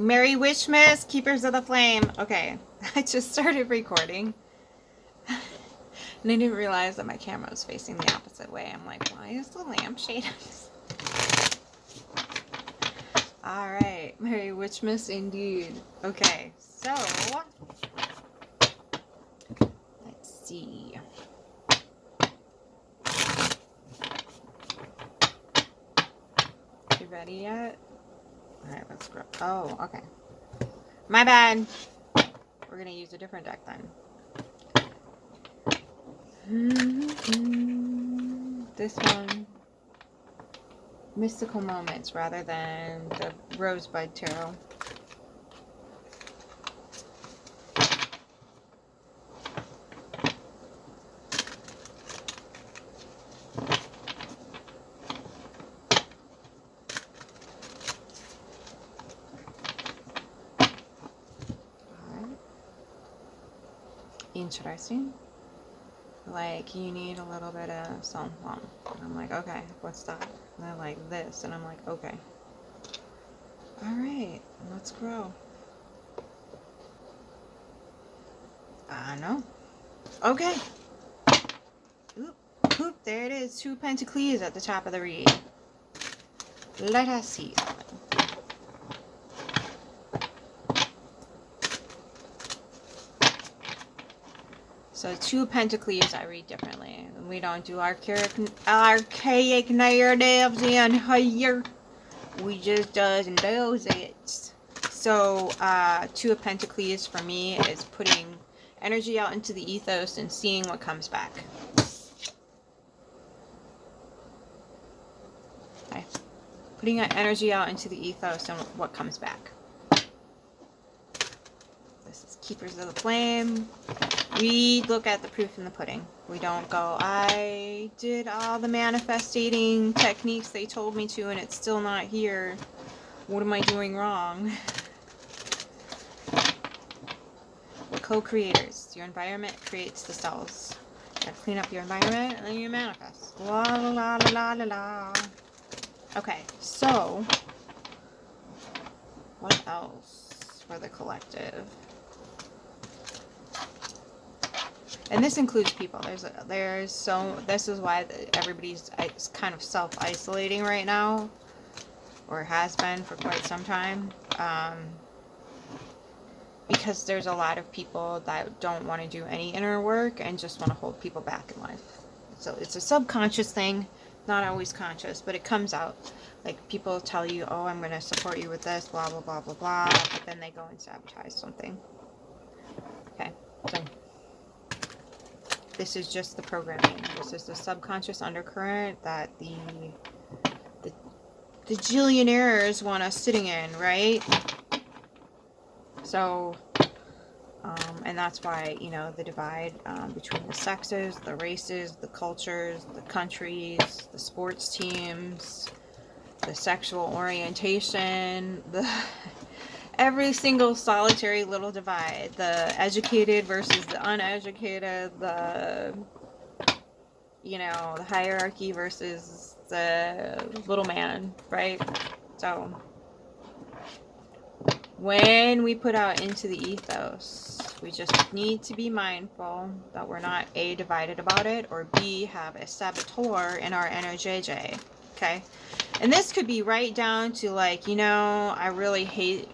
Merry Wishmas, Keepers of the Flame. Okay, I just started recording. And I didn't realize that my camera was facing the opposite way. I'm like, why is the lampshade? Alright, Merry Witchmas indeed. Okay, so let's see. You ready yet? Alright, let's go. Oh, okay. My bad. We're gonna use a different deck then. This one. Mystical Moments rather than the Rosebud Tarot. Interesting. Like, you need a little bit of something. And I'm like, okay, what's that? And they're like, this. And I'm like, okay. Alright, let's grow. No. Okay. Oop, there it is. 2 Pentacles at the top of the read. Let us see. So 2 Pentacles I read differently. We don't do archaic narratives in here. We just does it. So 2 of Pentacles for me is putting energy out into the ethos and seeing what comes back. Okay. Putting energy out into the ethos and what comes back. This is Keepers of the Flame. We look at the proof in the pudding. We don't go, I did all the manifesting techniques they told me to and it's still not here. What am I doing wrong? We're co-creators. Your environment creates the cells. You gotta clean up your environment and then you manifest. La la la la la la. Okay, so what else for the collective? And this includes people. This is why everybody's kind of self-isolating right now, or has been for quite some time, because there's a lot of people that don't want to do any inner work and just want to hold people back in life. So it's a subconscious thing, not always conscious, but it comes out. Like, people tell you, oh, I'm going to support you with this, blah, blah, blah, blah, blah, but then they go and sabotage something. Okay, so this is just the programming. This is the subconscious undercurrent that the jillionaires want us sitting in, right? So, and that's why, you know, the divide between the sexes, the races, the cultures, the countries, the sports teams, the sexual orientation, every single solitary little divide, the educated versus the uneducated, the hierarchy versus the little man, right? So when we put out into the ethos, we just need to be mindful that we're not A, divided about it, or B, have a saboteur in our NOJJ, okay? And this could be right down to, like, I really hate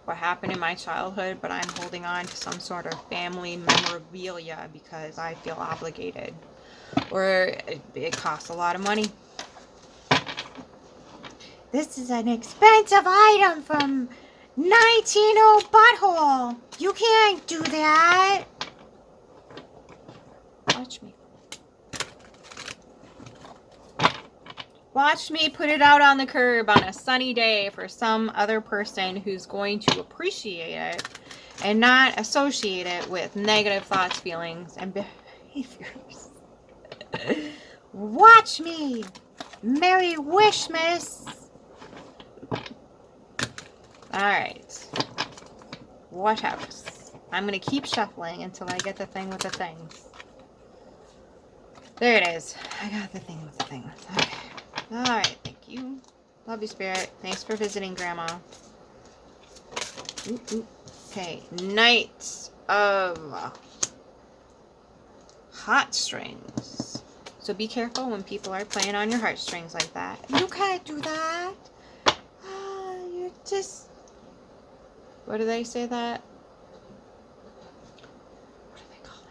what happened in my childhood, but I'm holding on to some sort of family memorabilia because I feel obligated, or it costs a lot of money. This is an expensive item from 19 butthole. You can't do that. Watch me. Watch me put it out on the curb on a sunny day for some other person who's going to appreciate it and not associate it with negative thoughts, feelings, and behaviors. Watch me. Merry Wishmas. Alright. What else? I'm going to keep shuffling until I get the thing with the things. There it is. I got the thing with the things. Okay. Alright, thank you. Love you, Spirit. Thanks for visiting, Grandma. Ooh, ooh. Okay, Knight of Heartstrings. So be careful when people are playing on your heartstrings like that. You can't do that. You're just... What do they say that? What do they call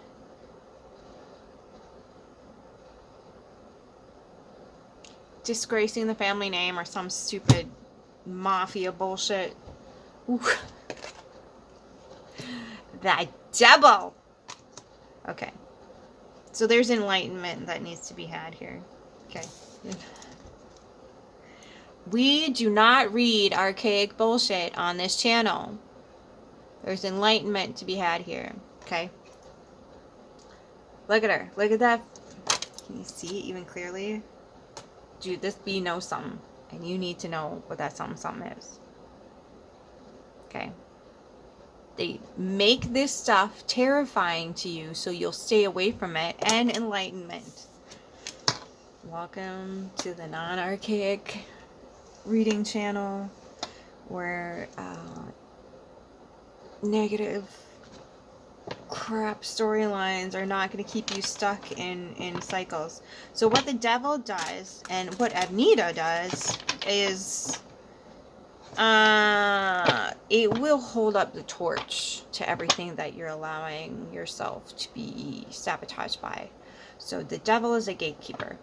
it? Disgracing the family name or some stupid mafia bullshit. Ooh. The devil. Okay. So there's enlightenment that needs to be had here. Okay. We do not read archaic bullshit on this channel. There's enlightenment to be had here. Okay. Look at her. Look at that. Can you see it even clearly? Dude, this bee knows something. And you need to know what that something is. Okay. They make this stuff terrifying to you so you'll stay away from it. And enlightenment. Welcome to the non-archaic reading channel where negative crap storylines are not going to keep you stuck in cycles. So what the devil does and what Abnita does is it will hold up the torch to everything that you're allowing yourself to be sabotaged by. So the devil is a gatekeeper.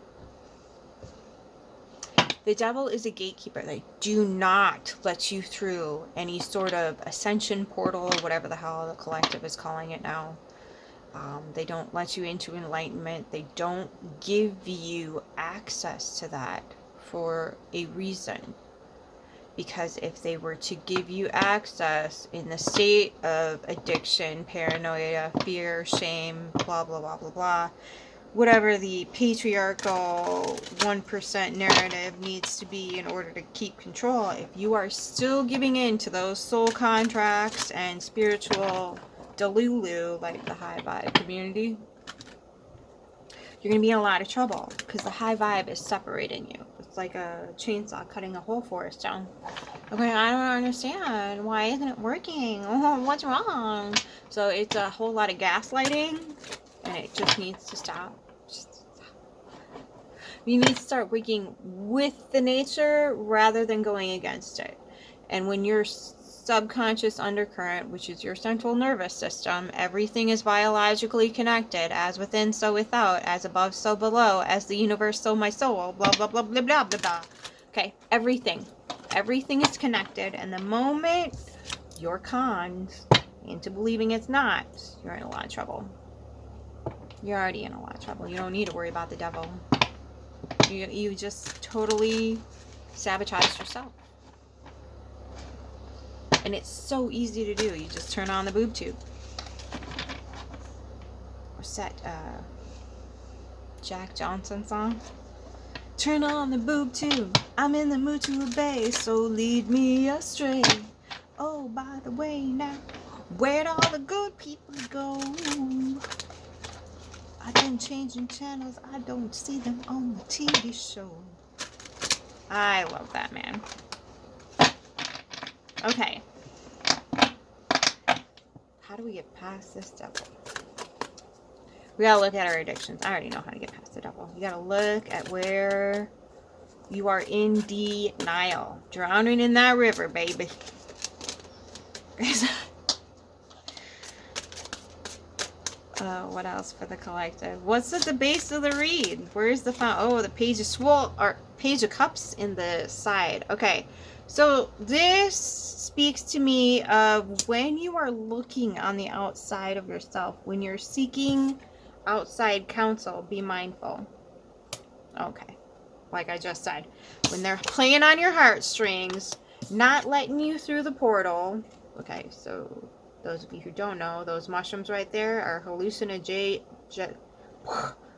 The devil is a gatekeeper. They do not let you through any sort of ascension portal, or whatever the hell the collective is calling it now. They don't let you into enlightenment. They don't give you access to that for a reason. Because if they were to give you access in the state of addiction, paranoia, fear, shame, blah, blah, blah, blah, blah, whatever the patriarchal 1% narrative needs to be in order to keep control, if you are still giving in to those soul contracts and spiritual delulu like the high vibe community, you're going to be in a lot of trouble because the high vibe is separating you. It's like a chainsaw cutting a whole forest down. Okay, I don't understand. Why isn't it working? Oh, what's wrong? So it's a whole lot of gaslighting, and it just needs to stop. You need to start working with the nature rather than going against it. And when your subconscious undercurrent, which is your central nervous system, everything is biologically connected, as within, so without, as above, so below, as the universe, so my soul, blah, blah, blah, blah, blah, blah, blah. Okay, everything is connected, and the moment you're conned into believing it's not, you're in a lot of trouble. You're already in a lot of trouble. You don't need to worry about the devil. You just totally sabotage yourself. And it's so easy to do. You just turn on the boob tube. Or set Jack Johnson song. Turn on the boob tube. I'm in the mood to obey, so lead me astray. Oh, by the way now, where'd all the good people go? I've been changing channels. I don't see them on the TV show. I love that, man. Okay. How do we get past this devil? We gotta look at our addictions. I already know how to get past the devil. You gotta look at where you are in denial. Drowning in that river, baby. What else for the collective? What's at the base of the reed? Where's the the page of swole or page of cups in the side. Okay. So this speaks to me of when you are looking on the outside of yourself, when you're seeking outside counsel, be mindful. Okay. Like I just said, when they're playing on your heartstrings, not letting you through the portal. Okay, so those of you who don't know, those mushrooms right there are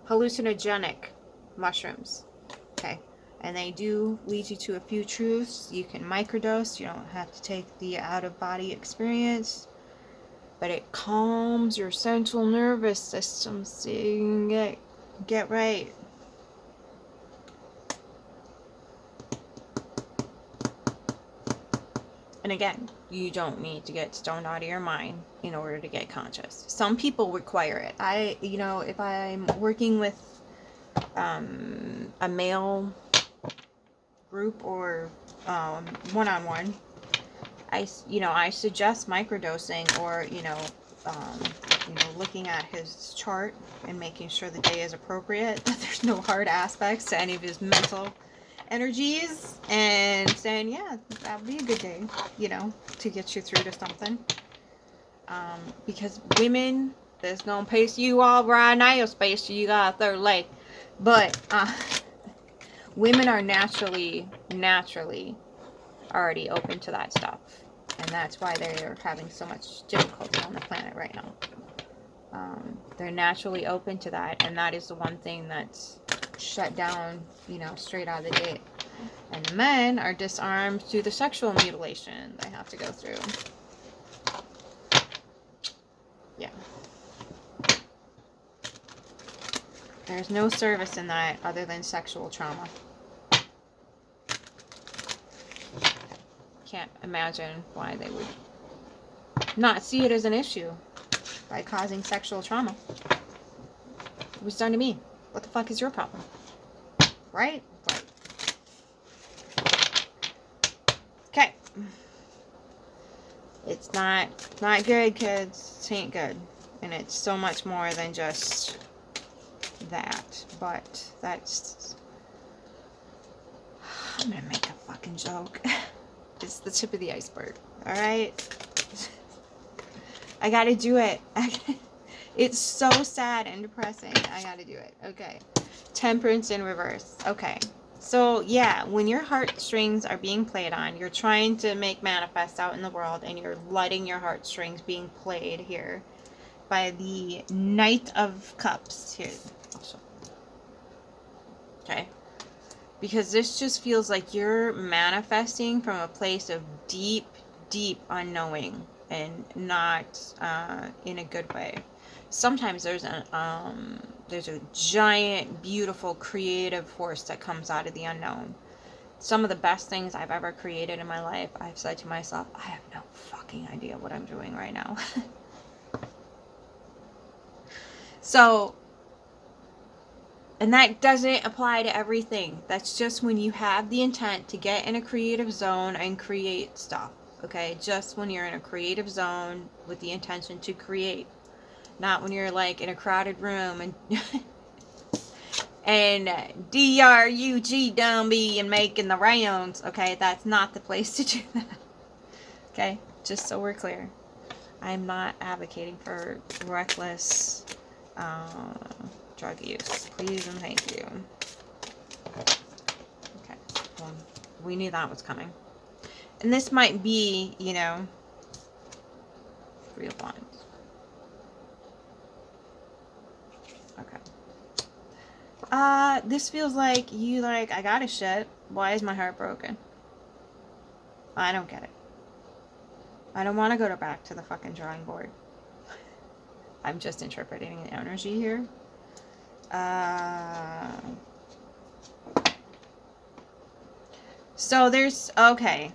hallucinogenic mushrooms. Okay, and they do lead you to a few truths. You can microdose. You don't have to take the out-of-body experience. But it calms your central nervous system so you can get right. And again, you don't need to get stoned out of your mind in order to get conscious. Some people require it. If I'm working with a male group or one-on-one, I suggest microdosing, or looking at his chart and making sure the day is appropriate, that there's no hard aspects to any of his mental energies, and saying, yeah, that would be a good day, to get you through to something. Because women, that's gonna pace you all right now, especially you got a third leg. But women are naturally already open to that stuff. And that's why they're having so much difficulty on the planet right now. They're naturally open to that, and that is the one thing that's shut down, straight out of the gate. And the men are disarmed through the sexual mutilation they have to go through. Yeah. There's no service in that other than sexual trauma. Can't imagine why they would not see it as an issue by causing sexual trauma. It was done to me. What the fuck is your problem? Right? Right. Okay. It's not good, kids. It ain't good. And it's so much more than just that. But that's... I'm gonna make a fucking joke. It's the tip of the iceberg. Alright? I gotta do it. It's so sad and depressing. I gotta do it. Okay. Temperance in reverse. Okay. So, yeah, when your heartstrings are being played on, you're trying to make manifest out in the world, and you're letting your heartstrings being played here by the Knight of Cups. Here. Okay. Because this just feels like you're manifesting from a place of deep, deep unknowing, and not in a good way. Sometimes there's a giant, beautiful, creative force that comes out of the unknown. Some of the best things I've ever created in my life, I've said to myself, I have no fucking idea what I'm doing right now. So, and that doesn't apply to everything. That's just when you have the intent to get in a creative zone and create stuff. Okay? Just when you're in a creative zone with the intention to create. Not when you're like in a crowded room and DRUG dummy and making the rounds. Okay? That's not the place to do that. Okay? Just so we're clear. I'm not advocating for reckless drug use. Please and thank you. Okay. Well, we knew that was coming. And this might be, Three of Wands. Okay. This feels like I got a shit. Why is my heart broken? I don't get it. I don't want to go back to the fucking drawing board. I'm just interpreting the energy here. So there's, okay.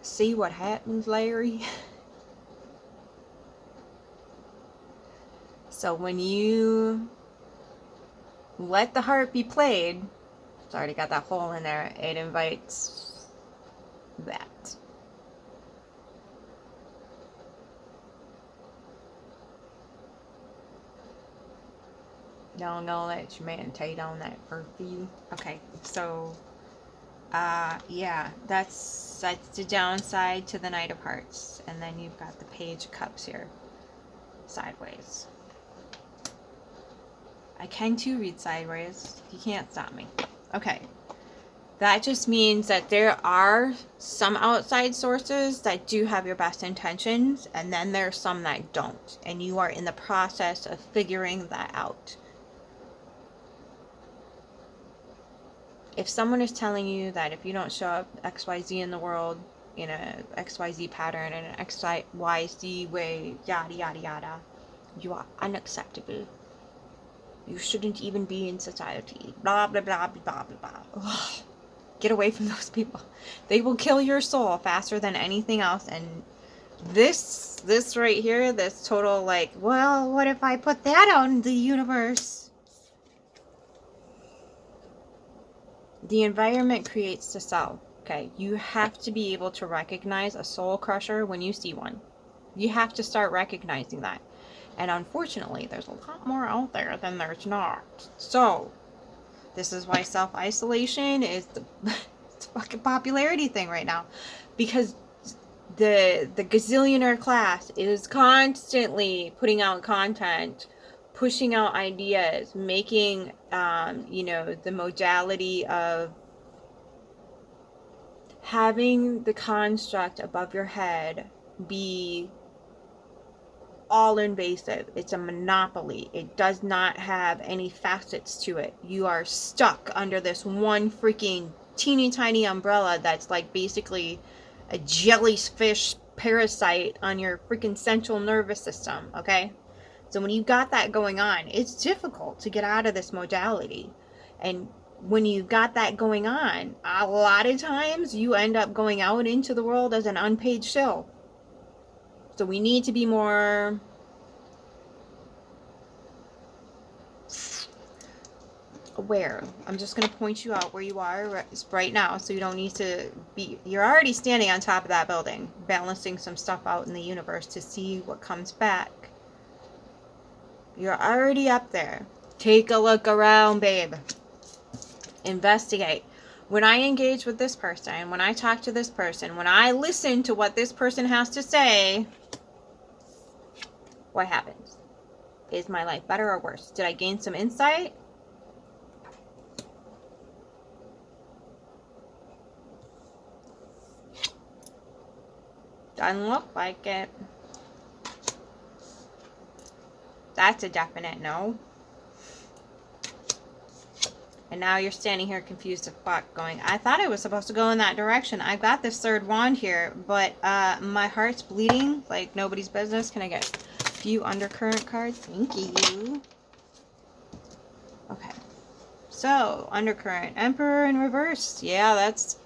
See what happens, Larry? So when you let the heart be played, it's already got that hole in there, it invites that. Y'all gonna let you meditate on that for you. Okay, so yeah, that's the downside to the Knight of Hearts. And then you've got the Page of Cups here, sideways. I can too read sideways. You can't stop me. Okay. That just means that there are some outside sources that do have your best intentions, and then there are some that don't. And you are in the process of figuring that out. If someone is telling you that if you don't show up XYZ in the world in a XYZ pattern, in an XYZ way, yada, yada, yada, you are unacceptable. You shouldn't even be in society. Blah, blah, blah, blah, blah, blah. Ugh. Get away from those people. They will kill your soul faster than anything else. And this right here, this total like, well, what if I put that out in the universe? The environment creates the self. Okay, you have to be able to recognize a soul crusher when you see one. You have to start recognizing that. And unfortunately, there's a lot more out there than there's not. So, this is why self-isolation is the fucking popularity thing right now. Because the gazillionaire class is constantly putting out content, pushing out ideas, making, the modality of having the construct above your head be all invasive. It's a monopoly. It does not have any facets to it. You are stuck under this one freaking teeny tiny umbrella that's like basically a jellyfish parasite on your freaking central nervous system, okay? So when you've got that going on, it's difficult to get out of this modality. And when you've got that going on, a lot of times you end up going out into the world as an unpaid shill. So we need to be more aware. I'm just going to point you out where you are right now, so you don't need to be, you're already standing on top of that building, balancing some stuff out in the universe to see what comes back. You're already up there. Take a look around, babe. Investigate. When I engage with this person, when I talk to this person, when I listen to what this person has to say, what happens? Is my life better or worse? Did I gain some insight? Doesn't look like it. That's a definite no. And now you're standing here confused as fuck going, I thought I was supposed to go in that direction. I've got this third wand here, but my heart's bleeding like nobody's business. Can I get a few undercurrent cards? Thank you. Okay. So, undercurrent. Emperor in reverse. Yeah, that's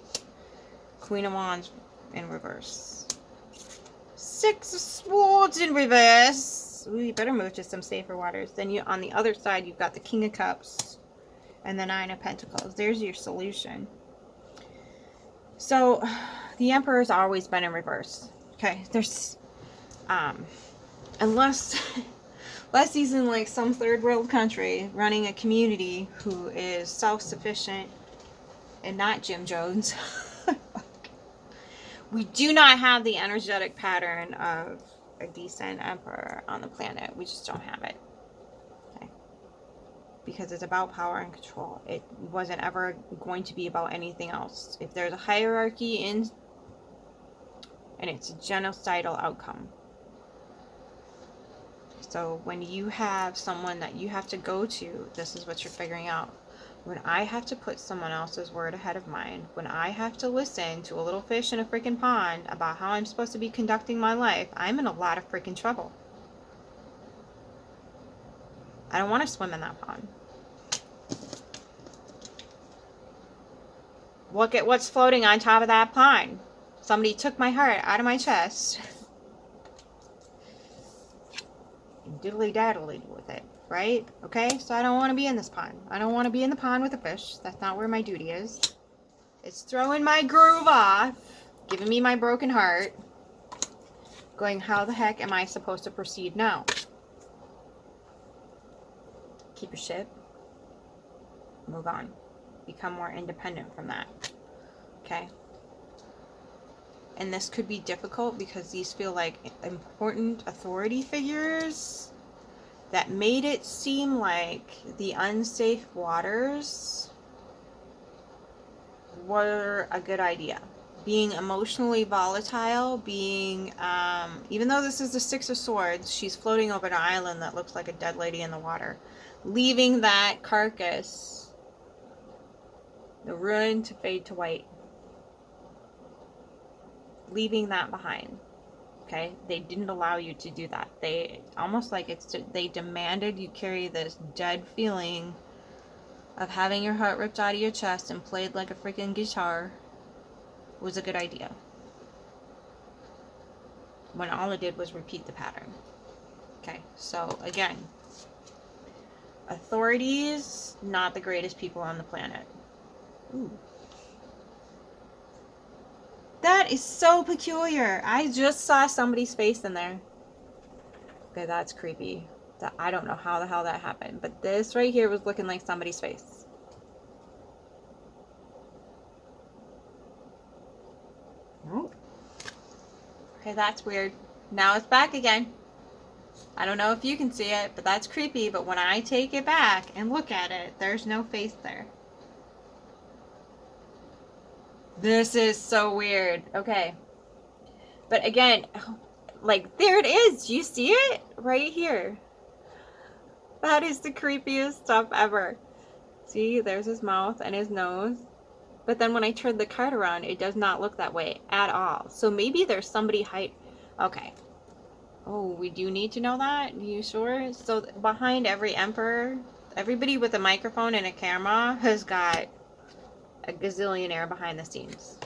Queen of Wands in reverse. Six of Swords in reverse. Ooh, you better move to some safer waters. Then you, on the other side, you've got the King of Cups and the Nine of Pentacles. There's your solution. So, the Emperor's always been in reverse. Okay, there's, unless he's in like some third world country running a community who is self-sufficient and not Jim Jones. We do not have the energetic pattern of a decent emperor on the planet. We just don't have it. Okay. Because it's about power and control. It wasn't ever going to be about anything else. If there's a hierarchy in, and it's a genocidal outcome. So when you have someone that you have to go to, this is what you're figuring out. When I have to put someone else's word ahead of mine, when I have to listen to a little fish in a freaking pond about how I'm supposed to be conducting my life, I'm in a lot of freaking trouble. I don't want to swim in that pond. Look at what's floating on top of that pond. Somebody took my heart out of my chest. And diddly-daddly with it. Right? Okay? So I don't want to be in this pond. I don't want to be in the pond with the fish. That's not where my duty is. It's throwing my groove off. Giving me my broken heart. Going, how the heck am I supposed to proceed now? Keep your shit. Move on. Become more independent from that. Okay? And this could be difficult because these feel like important authority figures that made it seem like the unsafe waters were a good idea. Being emotionally volatile, being, even though this is the Six of Swords, she's floating over an island that looks like a dead lady in the water. Leaving that carcass, the ruin to fade to white. Leaving that behind. Okay, they didn't allow you to do that. They almost like they demanded you carry this dead feeling of having your heart ripped out of your chest and played like a freaking guitar was a good idea, when all it did was repeat the pattern. Okay, so again, authorities, not the greatest people on the planet. Ooh. That is so peculiar. I just saw somebody's face in there. Okay, that's creepy. I don't know how the hell that happened, but this right here was looking like somebody's face. Oh. Okay, that's weird. Now it's back again. I don't know if you can see it, but that's creepy. But when I take it back and look at it, there's no face there. This is so weird. Okay. But again, like, there it is. You see it? Right here. That is the creepiest stuff ever. See, there's his mouth and his nose. But then when I turn the card around, it does not look that way at all. So maybe there's somebody Okay. Oh, we do need to know that? Are you sure? So behind every emperor, everybody with a microphone and a camera has got a gazillionaire behind the scenes.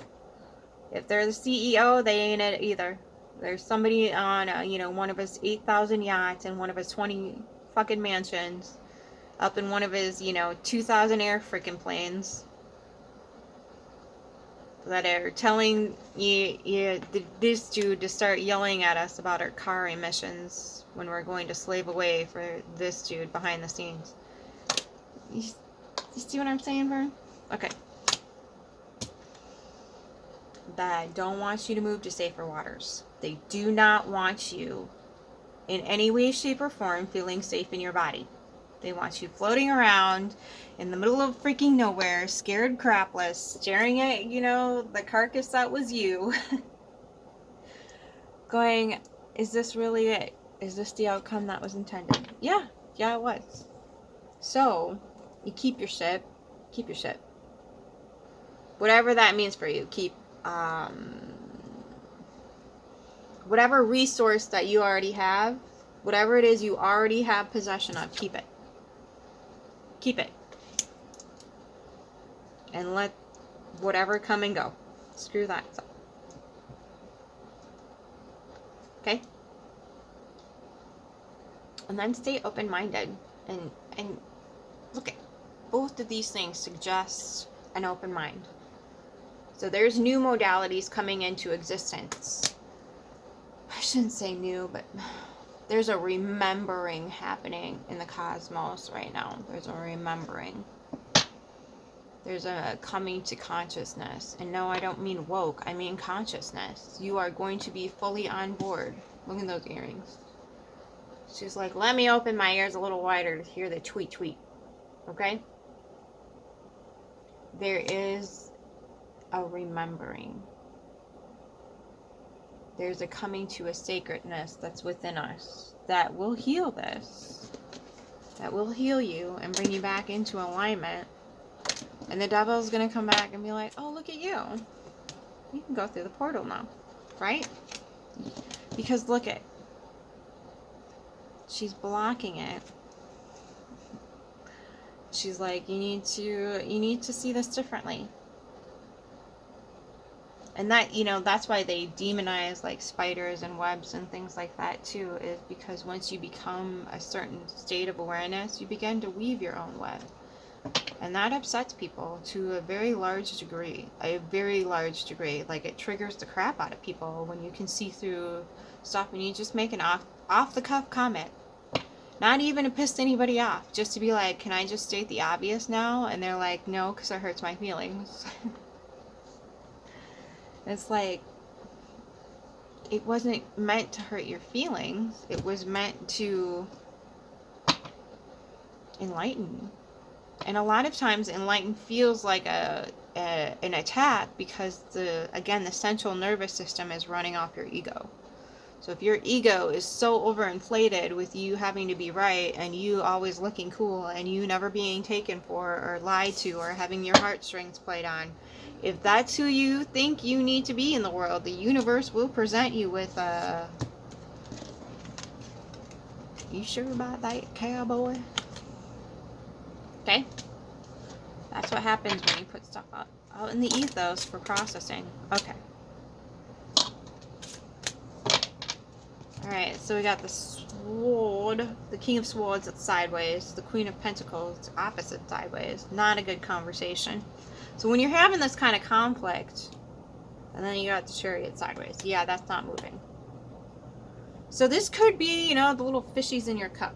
If they're the CEO, they ain't it either. There's somebody on, one of his 8,000 yachts and one of his 20 fucking mansions, up in one of his, 2,000 air freaking planes, that are telling this dude to start yelling at us about our car emissions when we're going to slave away for this dude behind the scenes. You see what I'm saying, Vern? Okay. That don't want you to move to safer waters. They do not want you in any way, shape, or form feeling safe in your body. They want you floating around in the middle of freaking nowhere, scared crapless, staring at, the carcass that was you. Going, is this really it? Is this the outcome that was intended? Yeah, it was. So, you keep your shit. Keep your shit. Whatever that means for you. Keep, whatever resource that you already have, whatever it is you already have possession of, keep it. Keep it. And let whatever come and go. Screw that stuff. Okay? And then stay open-minded. And look at both of these things suggest an open mind. So there's new modalities coming into existence. I shouldn't say new, but there's a remembering happening in the cosmos right now. There's a remembering. There's a coming to consciousness. And no, I don't mean woke. I mean consciousness. You are going to be fully on board. Look at those earrings. She's like, let me open my ears a little wider to hear the tweet tweet. Okay? There is a remembering. There's a coming to a sacredness that's within us that will heal this. That will heal you and bring you back into alignment. And the devil's going to come back and be like, oh, look at you. You can go through the portal now. Right? Because look at, she's blocking it. She's like, you need to see this differently. And that, that's why they demonize like spiders and webs and things like that too, is because once you become a certain state of awareness, you begin to weave your own web. And that upsets people to a very large degree. Like, it triggers the crap out of people when you can see through stuff and you just make an off-the-cuff comment. Not even to piss anybody off, just to be like, can I just state the obvious now? And they're like, no, because it hurts my feelings. It's like, it wasn't meant to hurt your feelings. It was meant to enlighten. And a lot of times enlighten feels like an attack because the central nervous system is running off your ego. So if your ego is so overinflated with you having to be right and you always looking cool and you never being taken for or lied to or having your heartstrings played on, if that's who you think you need to be in the world, the universe will present you with you sure about that, cowboy? Okay? That's what happens when you put stuff out in the ethos for processing. Okay. Alright, so we got the sword, the King of Swords that's sideways, the Queen of Pentacles opposite sideways. Not a good conversation. So when you're having this kind of conflict, and then you got the Chariot sideways, yeah, that's not moving. So this could be, you know, the little fishies in your cup.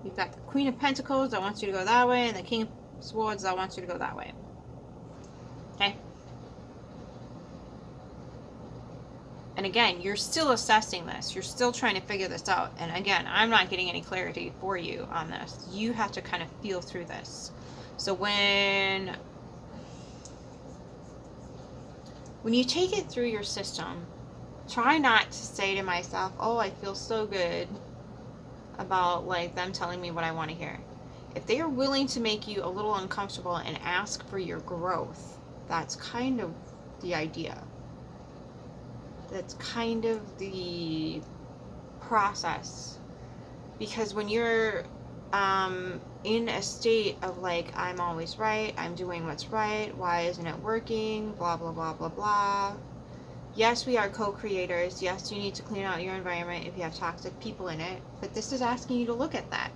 You've got the Queen of Pentacles that wants you to go that way, and the King of Swords that wants you to go that way. Okay? And again, you're still assessing this. You're still trying to figure this out. And again, I'm not getting any clarity for you on this. You have to kind of feel through this. So when you take it through your system, try not to say to myself, oh, I feel so good about like them telling me what I want to hear. If they are willing to make you a little uncomfortable and ask for your growth, that's kind of the idea. That's kind of the process. Because when you're in a state of like, I'm always right, I'm doing what's right, why isn't it working, blah, blah, blah, blah, blah. Yes, we are co-creators. Yes, you need to clean out your environment if you have toxic people in it. But this is asking you to look at that.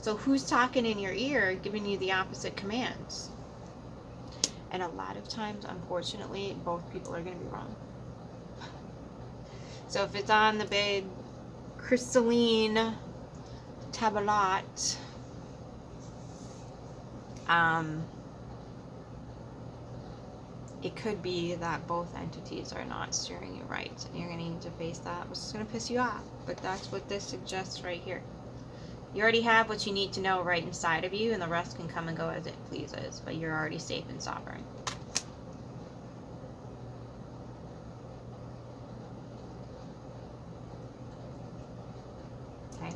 So who's talking in your ear, giving you the opposite commands? And a lot of times, unfortunately, both people are going to be wrong. So if it's on the big crystalline tablet, it could be that both entities are not steering you right, and you're going to need to face that, which is going to piss you off. But that's what this suggests right here. You already have what you need to know right inside of you, and the rest can come and go as it pleases, but you're already safe and sovereign. Okay,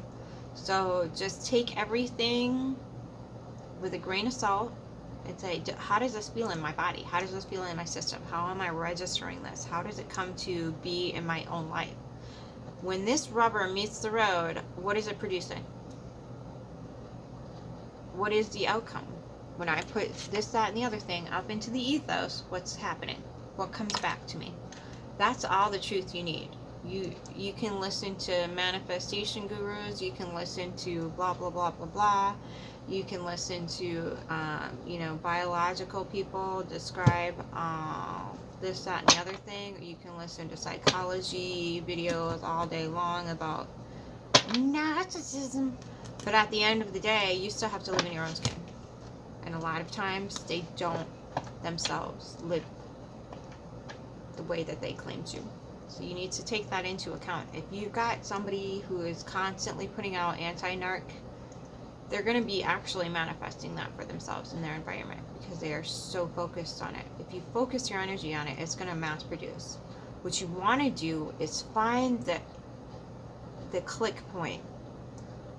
so just take everything with a grain of salt and say, how does this feel in my body? How does this feel in my system? How am I registering this? How does it come to be in my own life? When this rubber meets the road, what is it producing? What is the outcome? When I put this, that, and the other thing up into the ethos, what's happening? What comes back to me? That's all the truth you need. You can listen to manifestation gurus. You can listen to blah, blah, blah, blah, blah. You can listen to, biological people describe this, that, and the other thing. You can listen to psychology videos all day long about narcissism. But at the end of the day, you still have to live in your own skin. And a lot of times, they don't themselves live the way that they claim to. So you need to take that into account. If you've got somebody who is constantly putting out anti-narc, they're going to be actually manifesting that for themselves in their environment because they are so focused on it. If you focus your energy on it, it's going to mass produce. What you want to do is find the click point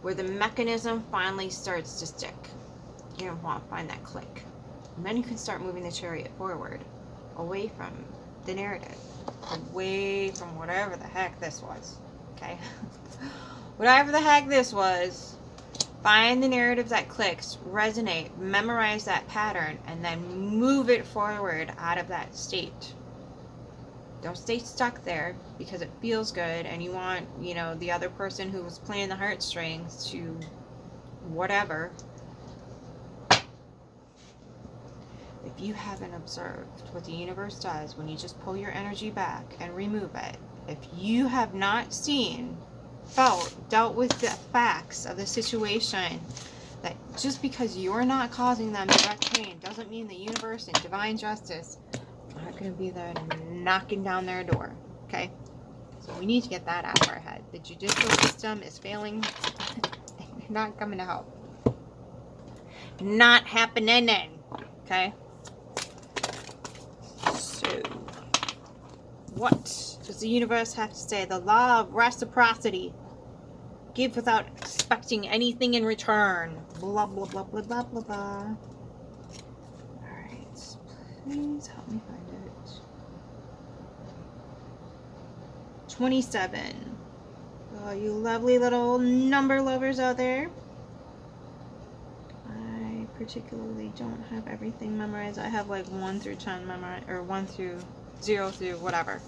where the mechanism finally starts to stick. You're going to want to find that click. And then you can start moving the chariot forward, away from the narrative, away from whatever the heck this was. Okay? Whatever the heck this was, find the narrative that clicks, resonate, memorize that pattern, and then move it forward out of that state. Don't stay stuck there because it feels good and you want, the other person who was playing the heartstrings to whatever. If you haven't observed what the universe does when you just pull your energy back and remove it, if you have not seen, felt, dealt with the facts of the situation, that just because you're not causing them direct pain doesn't mean the universe and divine justice aren't going to be there knocking down their door. Okay? So we need to get that out of our head. The judicial system is failing. They're not coming to help. Not happening. Okay? So, what Does the universe have to say the law of reciprocity? Give without expecting anything in return. Blah, blah, blah, blah, blah, blah, blah. Alright. Please help me find it. 27. Oh, you lovely little number lovers out there. I particularly don't have everything memorized. I have like 1 through 10 memorized, or 1 through 0 through whatever.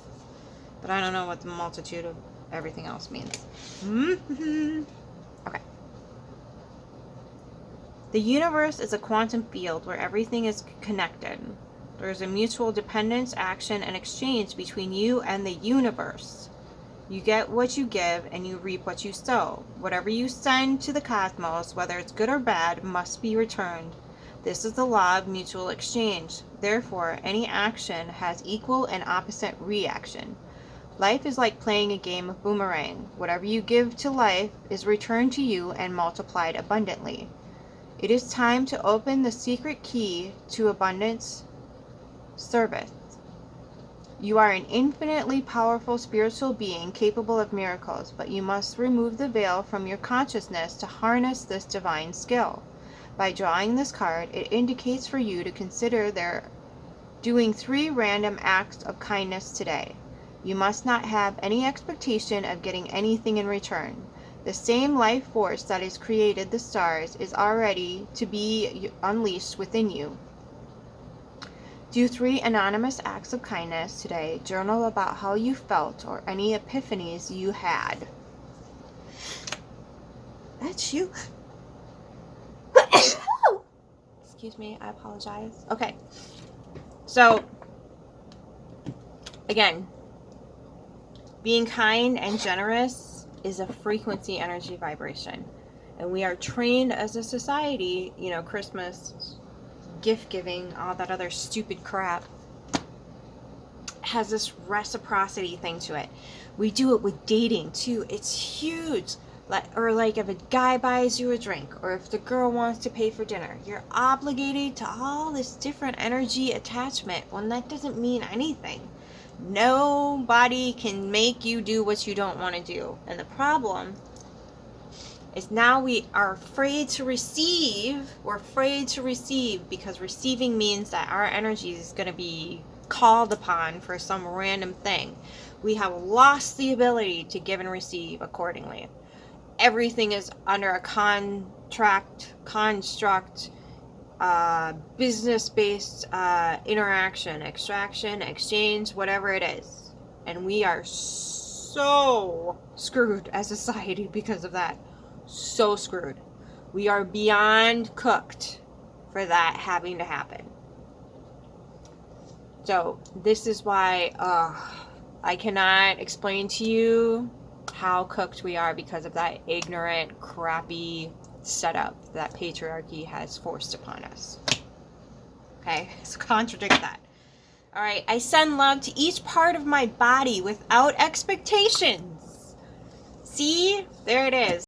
But I don't know what the multitude of everything else means. Okay. The universe is a quantum field where everything is connected. There is a mutual dependence, action, and exchange between you and the universe. You get what you give and you reap what you sow. Whatever you send to the cosmos, whether it's good or bad, must be returned. This is the law of mutual exchange. Therefore, any action has equal and opposite reaction. Life is like playing a game of boomerang. Whatever you give to life is returned to you and multiplied abundantly. It is time to open the secret key to abundance service. You are an infinitely powerful spiritual being capable of miracles, but you must remove the veil from your consciousness to harness this divine skill. By drawing this card, it indicates for you to consider doing 3 random acts of kindness today. You must not have any expectation of getting anything in return. The same life force that has created the stars is already to be unleashed within you. Do 3 anonymous acts of kindness today. Journal about how you felt or any epiphanies you had. That's you. Excuse me, I apologize. Okay. So, again, being kind and generous is a frequency energy vibration. And we are trained as a society, Christmas, gift giving, all that other stupid crap has this reciprocity thing to it. We do it with dating too. It's huge. Like if a guy buys you a drink, or if the girl wants to pay for dinner, you're obligated to all this different energy attachment when that doesn't mean anything. Nobody can make you do what you don't want to do. And the problem is now we are afraid to receive. We're afraid to receive because receiving means that our energy is going to be called upon for some random thing. We have lost the ability to give and receive accordingly. Everything is under a construct, business-based interaction, extraction, exchange, whatever it is. And we are so screwed as a society because of that. So screwed. We are beyond cooked for that having to happen. So this is why I cannot explain to you how cooked we are because of that ignorant, crappy setup that patriarchy has forced upon us. Okay, so contradict that. All right, I send love to each part of my body without expectations. See, there it is.